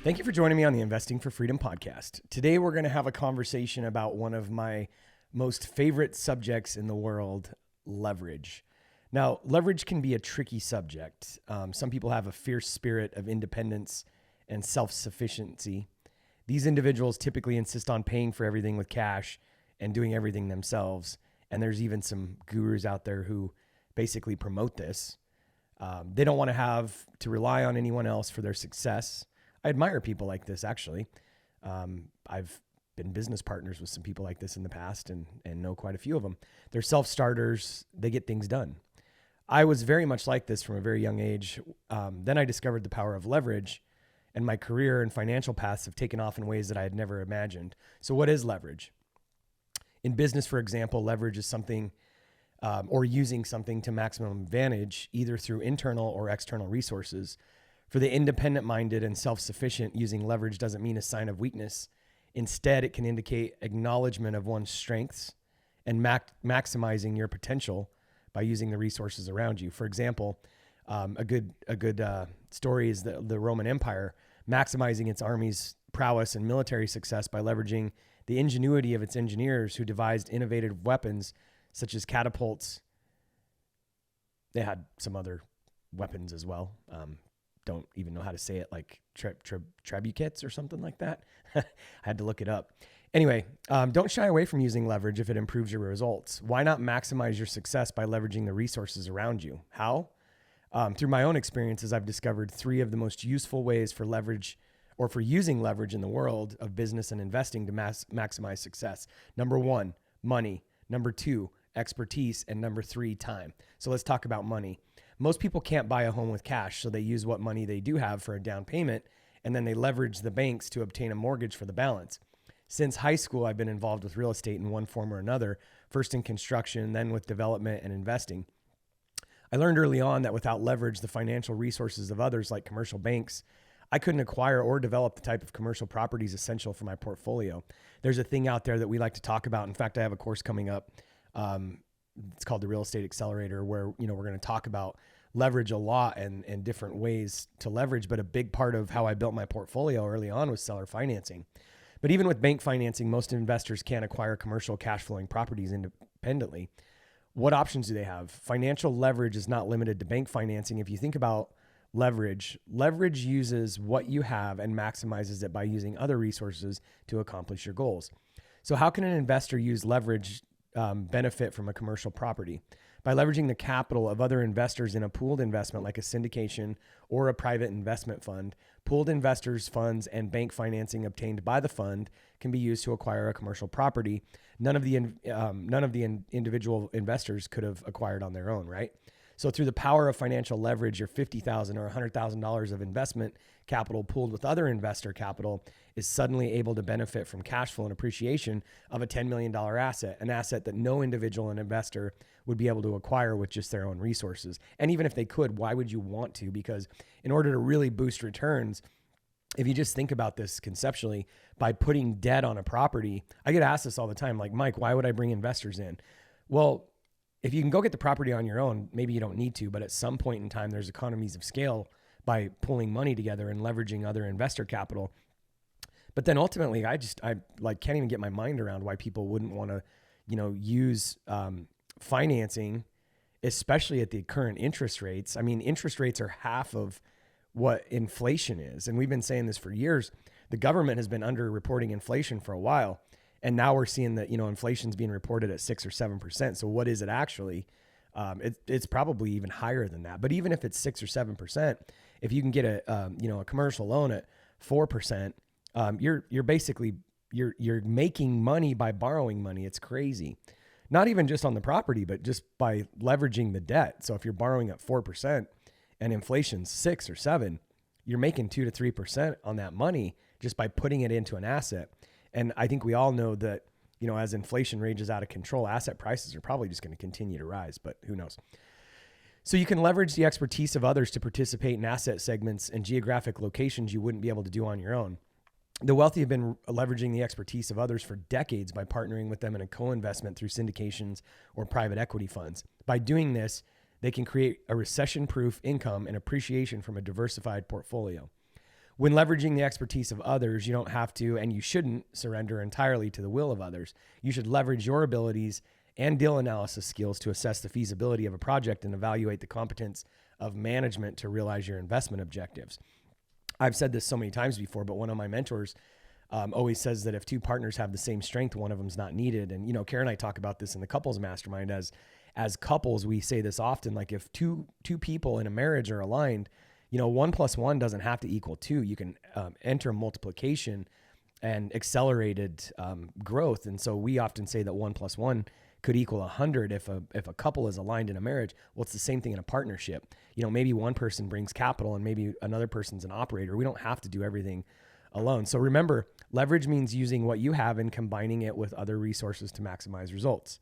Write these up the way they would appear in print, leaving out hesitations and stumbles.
Thank you for joining me on the Investing for Freedom podcast. Today, we're going to have a conversation about one of my most favorite subjects in the world, leverage. Now, leverage can be a tricky subject. Some people have a fierce spirit of independence and self-sufficiency. These individuals typically insist on paying for everything with cash and doing everything themselves. And there's even some gurus out there who basically promote this. They don't want to have to rely on anyone else for their success. I admire people like this, actually. I've been business partners with some people like this in the past and know quite a few of them. They're self-starters. They get things done. I was very much like this from a very young age. Then I discovered the power of leverage, and my career and financial paths have taken off in ways that I had never imagined. So what is leverage? In business, for example, leverage is something or using something to maximum advantage, either through internal or external resources. For the independent-minded and self-sufficient, using leverage doesn't mean a sign of weakness. Instead, it can indicate acknowledgement of one's strengths and maximizing your potential by using the resources around you. For example, a good story is the Roman Empire maximizing its army's prowess and military success by leveraging the ingenuity of its engineers who devised innovative weapons such as catapults. They had some other weapons as well. Don't even know how to say it, like trebuchets or something like that. I had to look it up. Anyway, don't shy away from using leverage if it improves your results. Why not maximize your success by leveraging the resources around you? How? Through my own experiences, I've discovered 3 of the most useful ways for leverage or for using leverage in the world of business and investing to maximize success. Number 1, money. Number 2, expertise. And number 3, time. So let's talk about money. Most people can't buy a home with cash, so they use what money they do have for a down payment, and then they leverage the banks to obtain a mortgage for the balance. Since high school, I've been involved with real estate in one form or another, first in construction, then with development and investing. I learned early on that without leverage, the financial resources of others like commercial banks, I couldn't acquire or develop the type of commercial properties essential for my portfolio. There's a thing out there that we like to talk about. In fact, I have a course coming up. It's called the Real Estate Accelerator, where we're going to talk about leverage a lot and different ways to leverage. But a big part of how I built my portfolio early on was seller financing. But even with bank financing, most investors can't acquire commercial cash flowing properties independently. What options do they have? Financial leverage is not limited to bank financing. If you think about leverage uses what you have and maximizes it by using other resources to accomplish your goals. So how can an investor use leverage benefit from a commercial property? By leveraging the capital of other investors in a pooled investment like a syndication or a private investment fund. Pooled investors' funds and bank financing obtained by the fund can be used to acquire a commercial property. None of the individual investors could have acquired on their own, right? So through the power of financial leverage, your $50,000 or $100,000 of investment capital pooled with other investor capital is suddenly able to benefit from cash flow and appreciation of a $10 million asset, an asset that no individual and investor would be able to acquire with just their own resources. And even if they could, why would you want to? Because in order to really boost returns, if you just think about this conceptually, by putting debt on a property, I get asked this all the time, like, Mike, why would I bring investors in? Well, if you can go get the property on your own, maybe you don't need to, but at some point in time, there's economies of scale by pulling money together and leveraging other investor capital. But then ultimately, I can't even get my mind around why people wouldn't want to, use financing, especially at the current interest rates. I mean, interest rates are half of what inflation is. And we've been saying this for years. The government has been underreporting inflation for a while. And now we're seeing that, inflation's being reported at 6 or 7%. So what is it actually? It's probably even higher than that. But even if it's 6 or 7%, if you can get a commercial loan at 4%, you're basically making money by borrowing money. It's crazy. Not even just on the property, but just by leveraging the debt. So if you're borrowing at 4% and inflation's 6 or 7, you're making 2 to 3% on that money just by putting it into an asset. And I think we all know that, as inflation rages out of control, asset prices are probably just going to continue to rise, but who knows? So you can leverage the expertise of others to participate in asset segments and geographic locations you wouldn't be able to do on your own. The wealthy have been leveraging the expertise of others for decades by partnering with them in a co-investment through syndications or private equity funds. By doing this, they can create a recession-proof income and appreciation from a diversified portfolio. When leveraging the expertise of others, you don't have to, and you shouldn't surrender entirely to the will of others. You should leverage your abilities and deal analysis skills to assess the feasibility of a project and evaluate the competence of management to realize your investment objectives. I've said this so many times before, but one of my mentors always says that if two partners have the same strength, one of them's not needed. And, Kara and I talk about this in the couples mastermind. As couples, we say this often, like if two people in a marriage are aligned, 1 + 1 doesn't have to equal 2. You can enter multiplication and accelerated growth. And so we often say that 1 + 1 could equal 100 if a couple is aligned in a marriage. Well, it's the same thing in a partnership. Maybe one person brings capital and maybe another person's an operator. We don't have to do everything alone. So remember, leverage means using what you have and combining it with other resources to maximize results.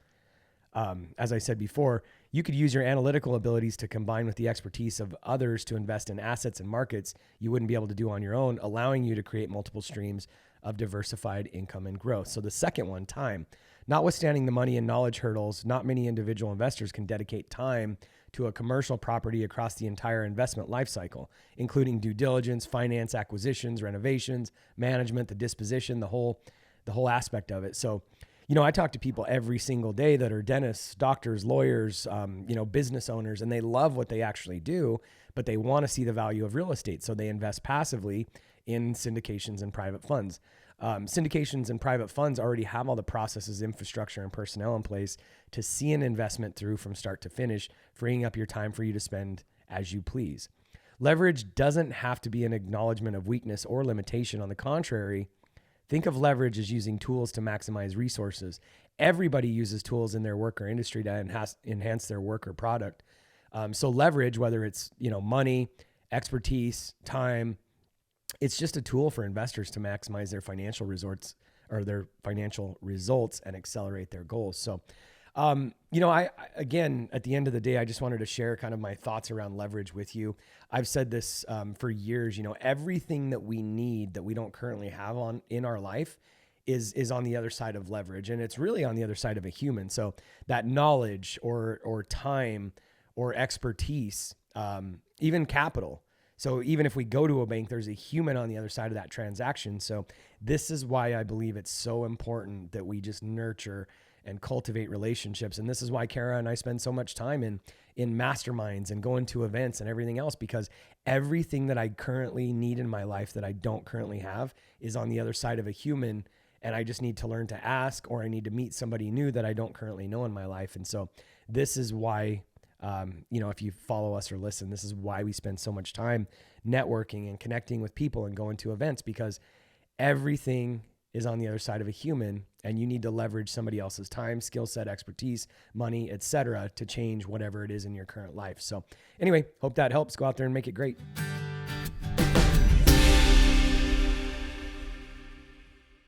As I said before, you could use your analytical abilities to combine with the expertise of others to invest in assets and markets you wouldn't be able to do on your own, allowing you to create multiple streams of diversified income and growth. So the second one, time. Notwithstanding the money and knowledge hurdles, not many individual investors can dedicate time to a commercial property across the entire investment lifecycle, including due diligence, finance, acquisitions, renovations, management, the disposition, the whole aspect of it. So, I talk to people every single day that are dentists, doctors, lawyers, business owners, and they love what they actually do, but they want to see the value of real estate. So they invest passively in syndications and private funds. Syndications and private funds already have all the processes, infrastructure, and personnel in place to see an investment through from start to finish, freeing up your time for you to spend as you please. Leverage doesn't have to be an acknowledgement of weakness or limitation. On the contrary, think of leverage as using tools to maximize resources. Everybody uses tools in their work or industry to enhance their work or product. So leverage, whether it's money, expertise, time, it's just a tool for investors to maximize their financial results and accelerate their goals. So, again, at the end of the day, I just wanted to share kind of my thoughts around leverage with you. I've said this for years. Everything that we need that we don't currently have in our life is on the other side of leverage, and it's really on the other side of a human. So that knowledge or time or expertise, even capital. So even if we go to a bank, there's a human on the other side of that transaction. So this is why I believe it's so important that we just nurture and cultivate relationships. And this is why Kara and I spend so much time in masterminds and going to events and everything else, because everything that I currently need in my life that I don't currently have is on the other side of a human. And I just need to learn to ask, or I need to meet somebody new that I don't currently know in my life. And so this is why, if you follow us or listen, this is why we spend so much time networking and connecting with people and going to events, because everything is on the other side of a human, and you need to leverage somebody else's time, skill set, expertise, money, etc., to change whatever it is in your current life. So anyway, hope that helps. Go out there and make it great.